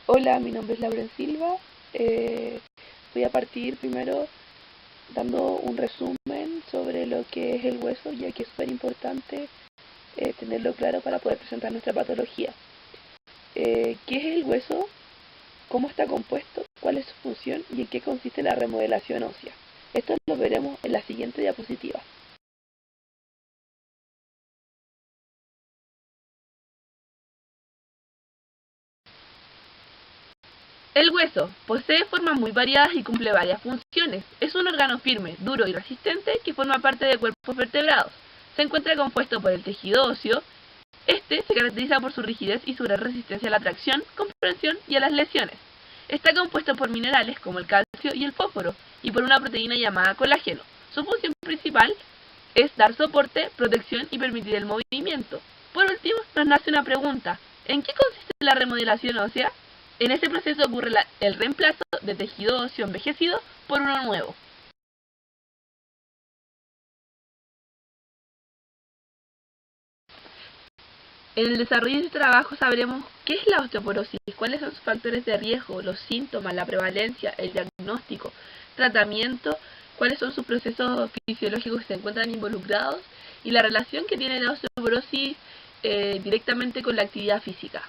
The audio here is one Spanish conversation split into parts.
Hola, mi nombre es Lauren Silva. Voy a partir primero dando un resumen sobre lo que es el hueso, ya que es súper importante tenerlo claro para poder presentar nuestra patología. ¿Qué es el hueso? ¿Cómo está compuesto? ¿Cuál es su función? ¿Y en qué consiste la remodelación ósea? Esto lo veremos en la siguiente diapositiva. El hueso posee formas muy variadas y cumple varias funciones. Es un órgano firme, duro y resistente que forma parte de cuerpos vertebrados. Se encuentra compuesto por el tejido óseo. Este se caracteriza por su rigidez y su gran resistencia a la tracción, compresión y a las lesiones. Está compuesto por minerales como el calcio y el fósforo y por una proteína llamada colágeno. Su función principal es dar soporte, protección y permitir el movimiento. Por último, nos nace una pregunta: ¿en qué consiste la remodelación ósea? En este proceso ocurre el reemplazo de tejido óseo envejecido por uno nuevo. En el desarrollo de este trabajo sabremos qué es la osteoporosis, cuáles son sus factores de riesgo, los síntomas, la prevalencia, el diagnóstico, tratamiento, cuáles son sus procesos fisiológicos que se encuentran involucrados y la relación que tiene la osteoporosis directamente con la actividad física.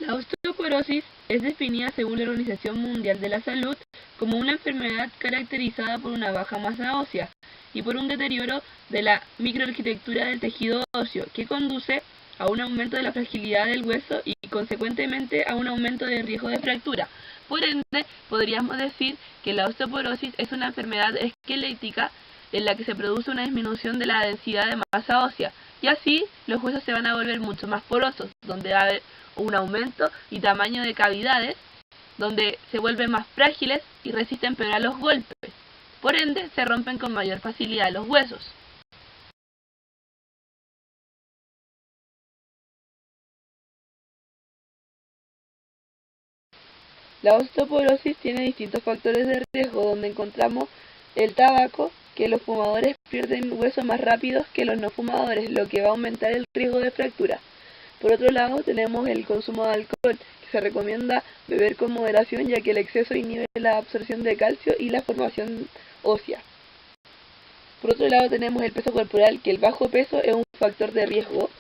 La osteoporosis es definida según la Organización Mundial de la Salud como una enfermedad caracterizada por una baja masa ósea y por un deterioro de la microarquitectura del tejido óseo que conduce a un aumento de la fragilidad del hueso y consecuentemente a un aumento del riesgo de fractura. Por ende, podríamos decir que la osteoporosis es una enfermedad esquelética en la que se produce una disminución de la densidad de masa ósea, y así los huesos se van a volver mucho más porosos, donde va a haber un aumento y tamaño de cavidades, donde se vuelven más frágiles y resisten peor a los golpes. Por ende, se rompen con mayor facilidad los huesos. La osteoporosis tiene distintos factores de riesgo, donde encontramos el tabaco, que los fumadores pierden hueso más rápido que los no fumadores, lo que va a aumentar el riesgo de fractura. Por otro lado, tenemos el consumo de alcohol, que se recomienda beber con moderación, ya que el exceso inhibe la absorción de calcio y la formación ósea. Por otro lado, tenemos el peso corporal, que el bajo peso es un factor de riesgo.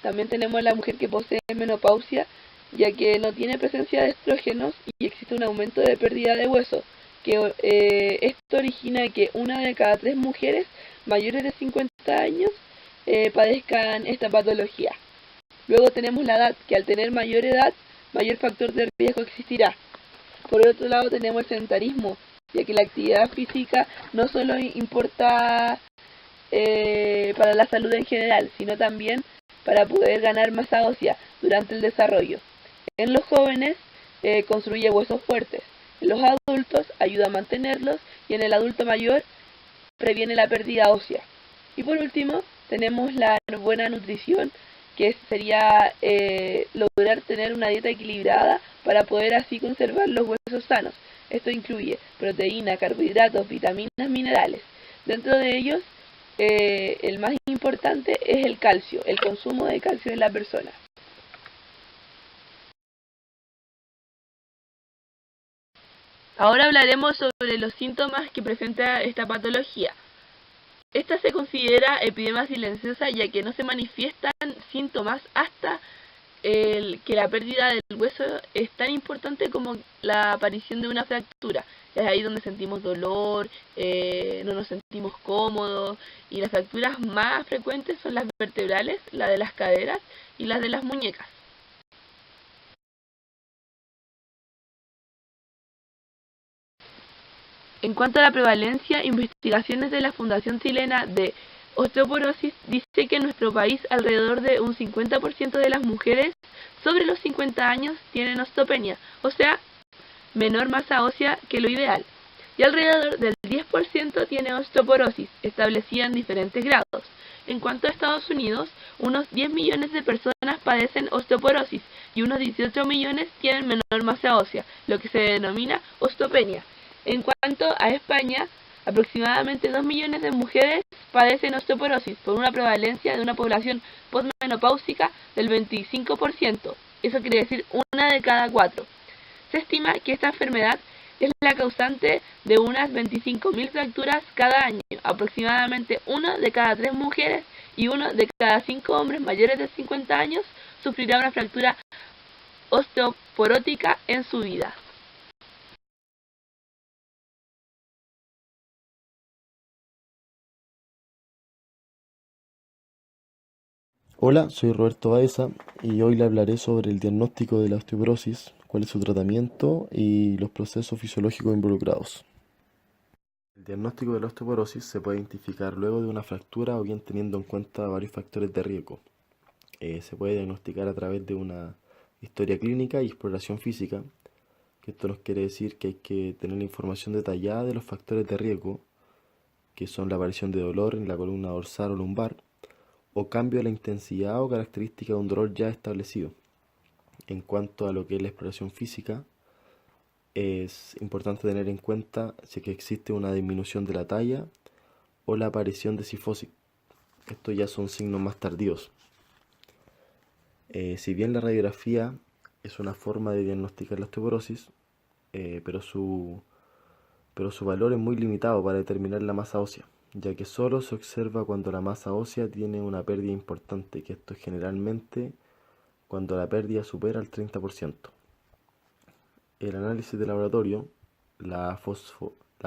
También tenemos la mujer que posee menopausia, ya que no tiene presencia de estrógenos y existe un aumento de pérdida de hueso, que esto origina que una de cada 3 mujeres mayores de 50 años padezcan esta patología. Luego tenemos la edad, que al tener mayor edad, mayor factor de riesgo existirá. Por otro lado tenemos el sedentarismo, ya que la actividad física no solo importa para la salud en general, sino también para poder ganar masa ósea durante el desarrollo. En los jóvenes construye huesos fuertes, en los adultos ayuda a mantenerlos y en el adulto mayor previene la pérdida ósea. Y por último tenemos la buena nutrición, que sería lograr tener una dieta equilibrada para poder así conservar los huesos sanos. Esto incluye proteína, carbohidratos, vitaminas, minerales. Dentro de ellos, el más importante es el calcio, el consumo de calcio en la persona. Ahora hablaremos sobre los síntomas que presenta esta patología. Esta se considera epidemia silenciosa, ya que no se manifiestan síntomas hasta que la pérdida del hueso es tan importante como la aparición de una fractura. Es ahí donde sentimos dolor, no nos sentimos cómodos, y las fracturas más frecuentes son las vertebrales, la de las caderas y las de las muñecas. En cuanto a la prevalencia, investigaciones de la Fundación Chilena de Osteoporosis dice que en nuestro país alrededor de un 50% de las mujeres sobre los 50 años tienen osteopenia, o sea, menor masa ósea que lo ideal, y alrededor del 10% tiene osteoporosis, establecida en diferentes grados. En cuanto a Estados Unidos, unos 10 millones de personas padecen osteoporosis y unos 18 millones tienen menor masa ósea, lo que se denomina osteopenia. En cuanto a España, Aproximadamente 2 millones de mujeres padecen osteoporosis, por una prevalencia de una población postmenopáusica del 25%. Eso quiere decir una de cada 4. Se estima que esta enfermedad es la causante de unas 25.000 fracturas cada año. Aproximadamente 1 de cada 3 mujeres y 1 de cada 5 hombres mayores de 50 años sufrirá una fractura osteoporótica en su vida. Hola, soy Roberto Baeza y hoy le hablaré sobre el diagnóstico de la osteoporosis, cuál es su tratamiento y los procesos fisiológicos involucrados. El diagnóstico de la osteoporosis se puede identificar luego de una fractura o bien teniendo en cuenta varios factores de riesgo. Se puede diagnosticar a través de una historia clínica y exploración física, que esto nos quiere decir que hay que tener la información detallada de los factores de riesgo, que son la aparición de dolor en la columna dorsal o lumbar, o cambio de la intensidad o característica de un dolor ya establecido. En cuanto a lo que es la exploración física, es importante tener en cuenta si es que existe una disminución de la talla o la aparición de cifosis. Estos ya son signos más tardíos. Si bien la radiografía es una forma de diagnosticar la osteoporosis, pero su valor es muy limitado para determinar la masa ósea, ya que solo se observa cuando la masa ósea tiene una pérdida importante, que esto es generalmente cuando la pérdida supera el 30%. El análisis de laboratorio, la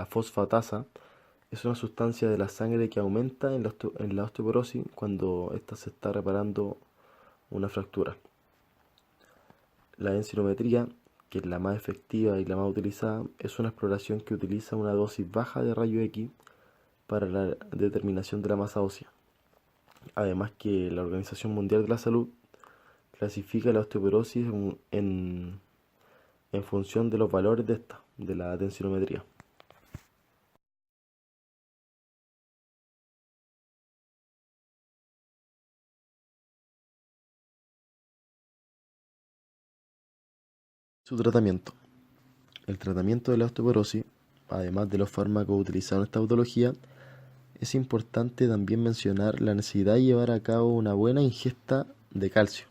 fosfatasa, es una sustancia de la sangre que aumenta en la osteoporosis cuando ésta se está reparando una fractura. La densitometría, que es la más efectiva y la más utilizada, es una exploración que utiliza una dosis baja de rayo X para la determinación de la masa ósea. Además que la Organización Mundial de la Salud clasifica la osteoporosis en función de los valores de la densitometría. Su tratamiento. El tratamiento de la osteoporosis, además de los fármacos utilizados en esta patología, es importante también mencionar la necesidad de llevar a cabo una buena ingesta de calcio.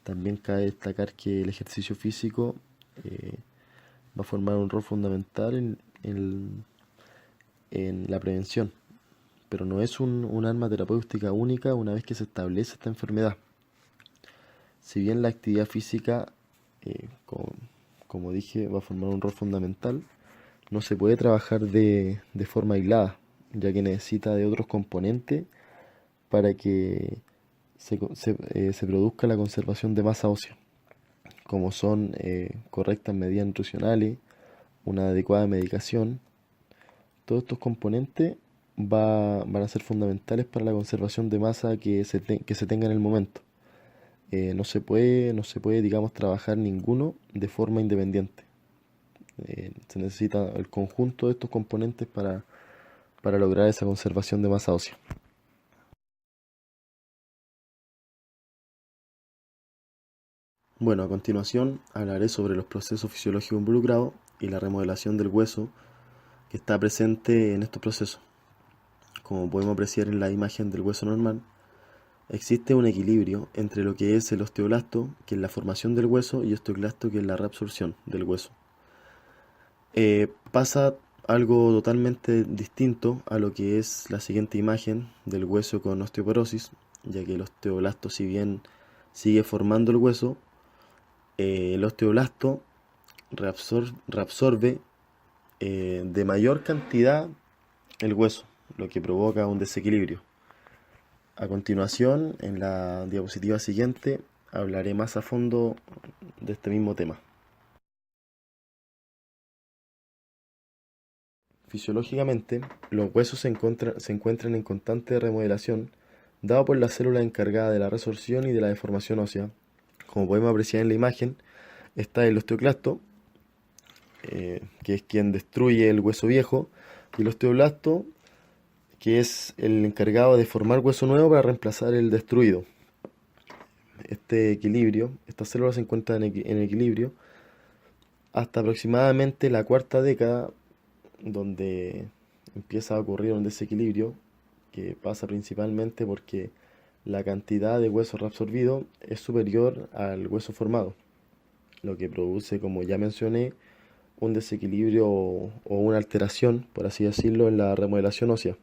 También cabe destacar que el ejercicio físico va a formar un rol fundamental en la prevención, pero no es un arma terapéutica única una vez que se establece esta enfermedad. Si bien la actividad física, como dije, va a formar un rol fundamental, no se puede trabajar de forma aislada, ya que necesita de otros componentes para que se produzca la conservación de masa ósea, como son correctas medidas nutricionales, una adecuada medicación. Todos estos componentes van a ser fundamentales para la conservación de masa que se tenga en el momento. No se puede, digamos, trabajar ninguno de forma independiente. Se necesita el conjunto de estos componentes para lograr esa conservación de masa ósea. Bueno, a continuación hablaré sobre los procesos fisiológicos involucrados y la remodelación del hueso que está presente en estos procesos. Como podemos apreciar en la imagen del hueso normal, existe un equilibrio entre lo que es el osteoblasto, que es la formación del hueso, y osteoclasto, que es la reabsorción del hueso. Pasa algo totalmente distinto a lo que es la siguiente imagen del hueso con osteoporosis, ya que el osteoblasto, si bien sigue formando el hueso, el osteoblasto reabsorbe de mayor cantidad el hueso, lo que provoca un desequilibrio. A continuación, en la diapositiva siguiente, hablaré más a fondo de este mismo tema. Fisiológicamente, los huesos se encuentran en constante remodelación, dado por la célula encargada de la resorción y de la deformación ósea. Como podemos apreciar en la imagen, está el osteoclasto, que es quien destruye el hueso viejo, y el osteoblasto, que es el encargado de formar hueso nuevo para reemplazar el destruido. Estas células se encuentran en equilibrio hasta aproximadamente la cuarta década, donde empieza a ocurrir un desequilibrio que pasa principalmente porque la cantidad de hueso reabsorbido es superior al hueso formado, lo que produce, como ya mencioné, un desequilibrio o una alteración, por así decirlo, en la remodelación ósea.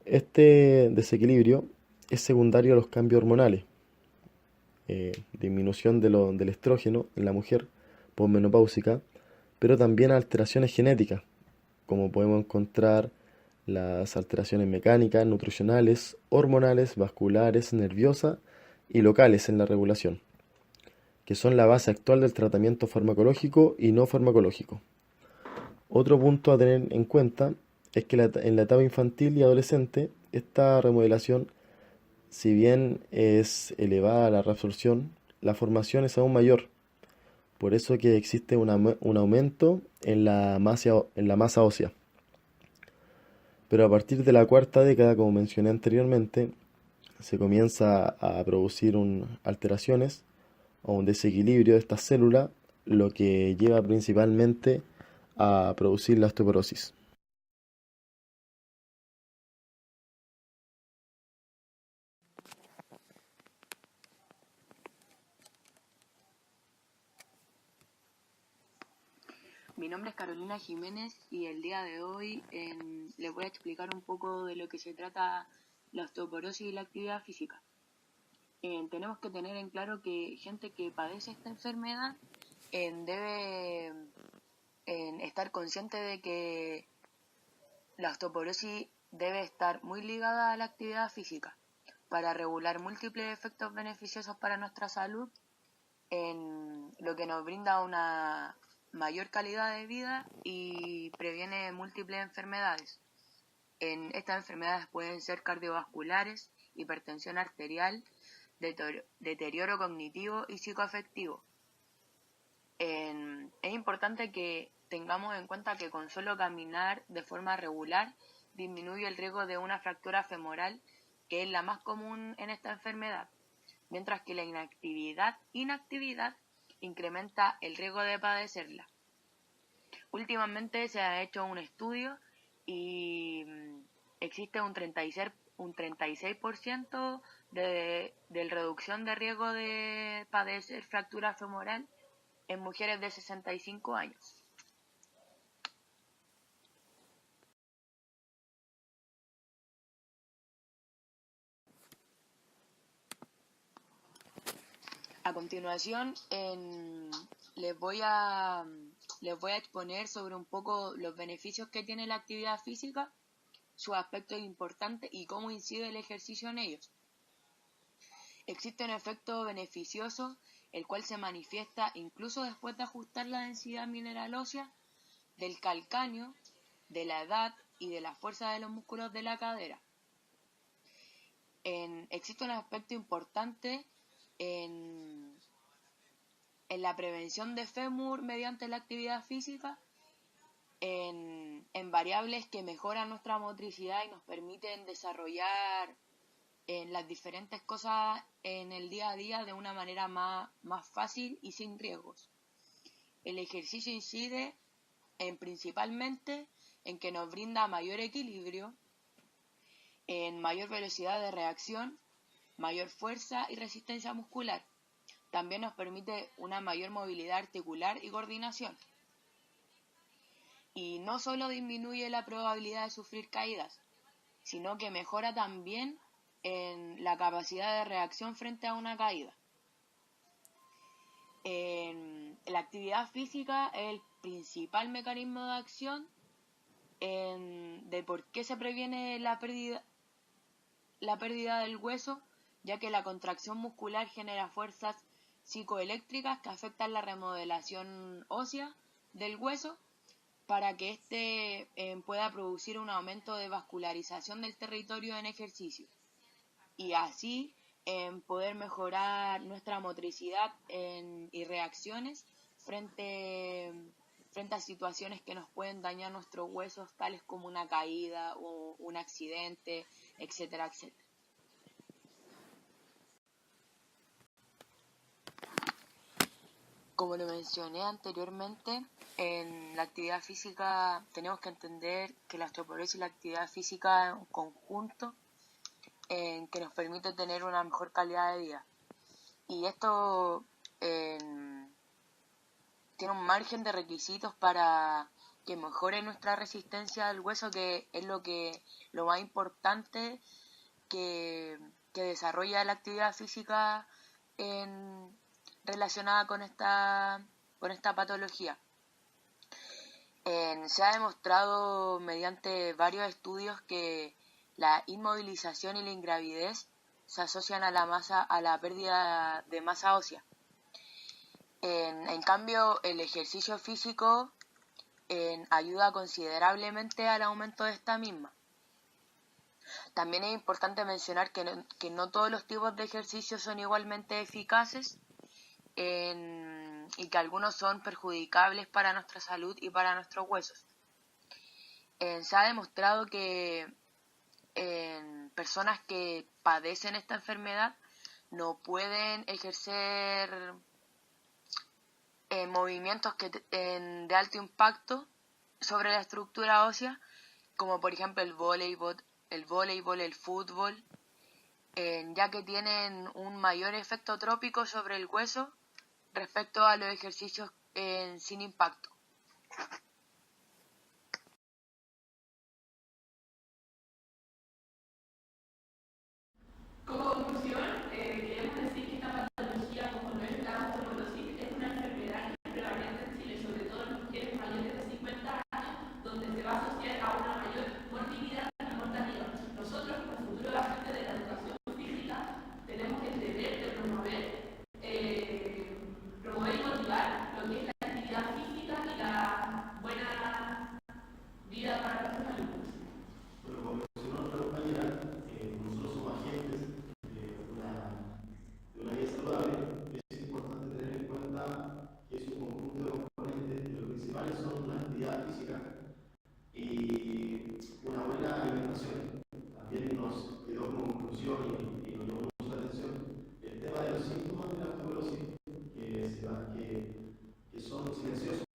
Este desequilibrio es secundario a los cambios hormonales, disminución del estrógeno en la mujer posmenopáusica, pero también a alteraciones genéticas, como podemos encontrar las alteraciones mecánicas, nutricionales, hormonales, vasculares, nerviosas y locales en la regulación, que son la base actual del tratamiento farmacológico y no farmacológico. Otro punto a tener en cuenta es que en la etapa infantil y adolescente, esta remodelación, si bien es elevada la reabsorción, la formación es aún mayor. Por eso que existe un aumento en la masa ósea. Pero a partir de la cuarta década, como mencioné anteriormente, se comienza a producir alteraciones o un desequilibrio de estas células, lo que lleva principalmente a producir la osteoporosis. Mi nombre es Carolina Jiménez y el día de hoy les voy a explicar un poco de lo que se trata la osteoporosis y la actividad física. Tenemos que tener en claro que gente que padece esta enfermedad debe estar consciente de que la osteoporosis debe estar muy ligada a la actividad física para regular múltiples efectos beneficiosos para nuestra salud, en lo que nos brinda una mayor calidad de vida y previene múltiples enfermedades. Estas enfermedades pueden ser cardiovasculares, hipertensión arterial, deterioro cognitivo y psicoafectivo. Es importante que tengamos en cuenta que con solo caminar de forma regular disminuye el riesgo de una fractura femoral, que es la más común en esta enfermedad, mientras que la inactividad incrementa el riesgo de padecerla. Últimamente se ha hecho un estudio y existe un 36% de reducción de riesgo de padecer fractura femoral en mujeres de 65 años. A continuación, les voy a exponer sobre un poco los beneficios que tiene la actividad física, sus aspectos importantes y cómo incide el ejercicio en ellos. Existe un efecto beneficioso, el cual se manifiesta incluso después de ajustar la densidad mineral ósea, del calcáneo, de la edad y de la fuerza de los músculos de la cadera. Existe un aspecto importante en la prevención de fémur mediante la actividad física, en variables que mejoran nuestra motricidad y nos permiten desarrollar las diferentes cosas en el día a día de una manera más fácil y sin riesgos. El ejercicio incide principalmente en que nos brinda mayor equilibrio, en mayor velocidad de reacción, mayor fuerza y resistencia muscular. También nos permite una mayor movilidad articular y coordinación. Y no solo disminuye la probabilidad de sufrir caídas, sino que mejora también en la capacidad de reacción frente a una caída. La actividad física es el principal mecanismo de acción de por qué se previene la pérdida del hueso, ya que la contracción muscular genera fuerzas psicoeléctricas que afectan la remodelación ósea del hueso para que éste pueda producir un aumento de vascularización del territorio en ejercicio y así poder mejorar nuestra motricidad y reacciones frente a situaciones que nos pueden dañar nuestros huesos, tales como una caída o un accidente, etcétera, etcétera. Como lo mencioné anteriormente, en la actividad física tenemos que entender que la osteoporosis y la actividad física es un conjunto que nos permite tener una mejor calidad de vida. Y esto tiene un margen de requisitos para que mejore nuestra resistencia al hueso, que es lo más importante que desarrolla la actividad física relacionada con esta patología. Se ha demostrado mediante varios estudios que la inmovilización y la ingravidez se asocian a la pérdida de masa ósea. En cambio, el ejercicio físico ayuda considerablemente al aumento de esta misma. También es importante mencionar que no todos los tipos de ejercicio son igualmente eficaces y que algunos son perjudicables para nuestra salud y para nuestros huesos. Se ha demostrado que personas que padecen esta enfermedad no pueden ejercer movimientos de alto impacto sobre la estructura ósea, como por ejemplo el voleibol, el fútbol, ya que tienen un mayor efecto trópico sobre el hueso respecto a los ejercicios sin impacto. Como conclusión, queremos decir que esta patología, como no es la osteoporosis, es una enfermedad que es prevalente en Chile, sobre todo en mujeres mayores de 50 años, donde se va a asociar a una mayor morbilidad y mortalidad. Nosotros, como futuros agentes de la educación física, tenemos el deber de promover y motivar lo que es la actividad física y la buena vida para nuestros alumnos. Bueno, como mencionó nuestra compañera, nosotros somos agentes de una vida saludable. Es importante tener en cuenta que es un conjunto de componentes y los principales son una actividad física y una buena alimentación. También nos quedó como conclusión y nos llamó mucho la atención el tema de los síntomas de la osteoporosis que son silenciosos.